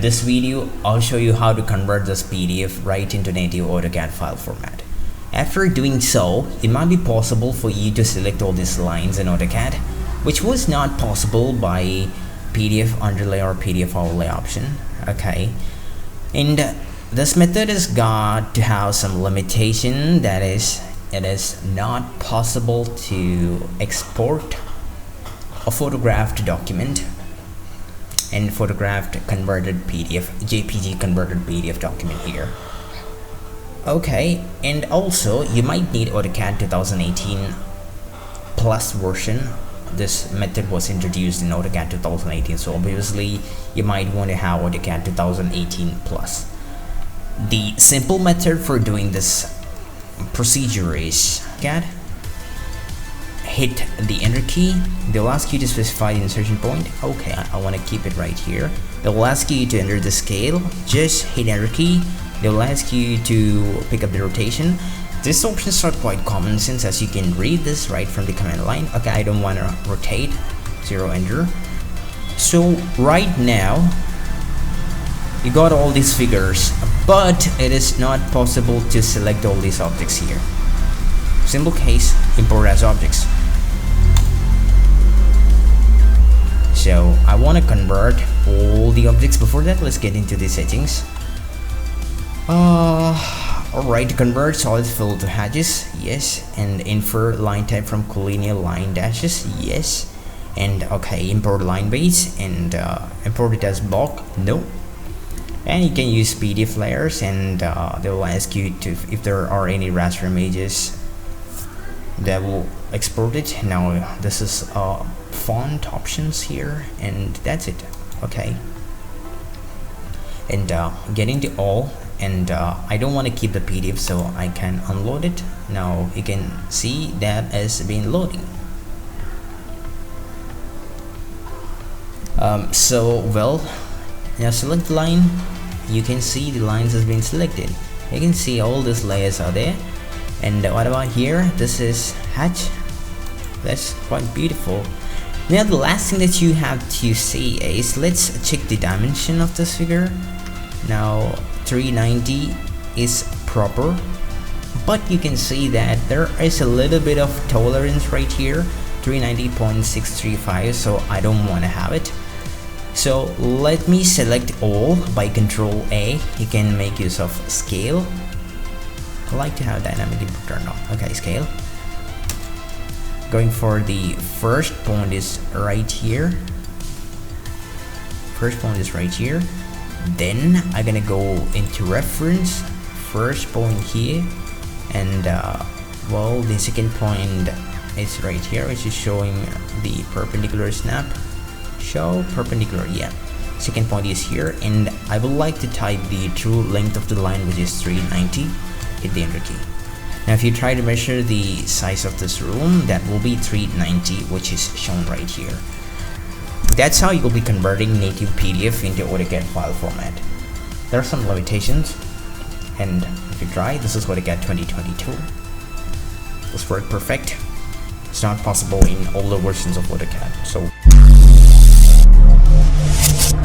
this video, I'll show you how to convert this PDF right into native AutoCAD file format. After doing so, it might be possible for you to select all these lines in AutoCAD, which was not possible by PDF underlay or PDF overlay option. Okay, and this method has got to have some limitation. That is, it is not possible to export a photographed document and photographed converted PDF, JPG converted PDF document here. Okay, and also you might need AutoCAD 2018 plus version. This method was introduced in AutoCAD 2018, so obviously you might want to have AutoCAD 2018 plus. The simple method for doing this procedure is AutoCAD, hit the enter key. They'll ask you to specify the insertion point. Okay, I want to keep it right here. They'll ask you to enter the scale. Just hit enter key. They'll ask you to pick up the rotation. These options are quite common sense, as you can read this right from the command line. Okay, I don't want to rotate. 0 enter. So right now you got all these figures, but it is not possible to select all these objects here. Simple case, import as objects. So I want to convert all the objects. Before that, let's get into the settings. Alright, convert solid fill to hatches, yes, and infer line type from collinear line dashes, yes, and okay, import line base and import it as block, no. And you can use PDF layers, and they will ask you to if there are any raster images that will export it. Now this is font options here, and that's it. Okay, and get into all, and I don't want to keep the PDF, so I can unload it. Now you can see that has been loading. Now select the line. You can see the lines has been selected. You can see all these layers are there. And what about here? This is hatch. That's quite beautiful. Now the last thing that you have to see is, let's check the dimension of this figure. Now 390 is proper, but you can see that there is a little bit of tolerance right here, 390.635, so I don't want to have it. So let me select all by Control A. You can make use of scale. I like to have dynamic input turned on. Okay, scale. Going for the first point is right here. First point is right here. Then I'm gonna go into reference. First point here, and well, the second point is right here, which is showing the perpendicular snap. Show perpendicular, yeah. Second point is here, and I would like to type the true length of the line, which is 390. Hit the enter key. Now if you try to measure the size of this room, that will be 390, which is shown right here. That's how you'll be converting native PDF into AutoCAD file format. There are some limitations, and if you try, this is AutoCAD 2022. This worked perfect. It's not possible in older versions of AutoCAD. So